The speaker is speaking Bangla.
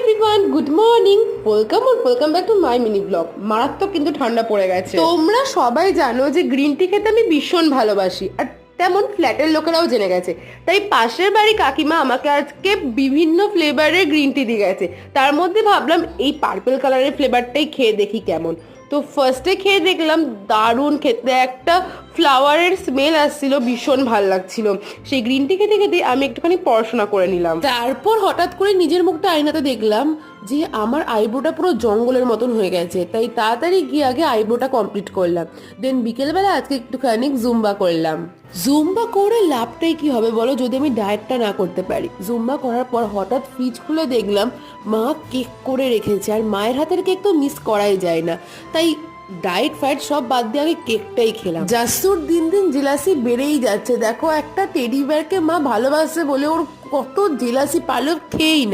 Everyone, good morning, welcome back to my mini blog. মারাত্মক কিন্তু ঠান্ডা পড়ে গেছে। তোমরা সবাই জানো যে গ্রিন টি খেতে আমি ভীষণ ভালোবাসি, আর তেমন ফ্ল্যাটের লোকেরাও জেনে গেছে। তাই পাশের বাড়ি কাকিমা আমাকে আজকে বিভিন্ন ফ্লেভারের গ্রিন টি দিয়ে গেছে। তার মধ্যে ভাবলাম এই পার্পল কালারের ফ্লেভারটাই খেয়ে দেখি কেমন। তো ফার্স্টে খেয়ে দেখলাম দারুণ খেতে, একটা ফ্লাওয়ারের স্মেল আসছিল, ভীষণ ভালো লাগছিল। সেই গ্রিন টি খেতে খেতে আমি একটুখানি পড়াশোনা করে নিলাম। তারপর হঠাৎ করে নিজের মুখটা আয়নাতে দেখলাম যে আমার আইব্রোটা পুরো জঙ্গলের মতন হয়ে গেছে। তাই তাড়াতাড়ি গিয়ে আগে আইব্রোটা কমপ্লিট করলাম। দেন বিকেলবেলা আজকে একটুখানি জুম্বা করলাম। জুম্বা করে লাভটাই কি হবে বলো, যদি আমি ডায়েটটা না করতে পারি। জুম্বা করার পর হঠাৎ ফ্রিজ খুলে দেখলাম মা কেক করে রেখেছে, আর মায়ের হাতের কেক তো মিস করাই যায় না। তাই ডায়েট ফাইট সব বাদ দিয়ে আগে কেকটাই খেলাম। জাসুর দিন দিন জেলাসি বেড়েই যাচ্ছে। দেখো, একটা টেডি বেয়ারকে মা ভালোবাসে বলে ওর কত জেলাসি পারলেও খেয়েই না।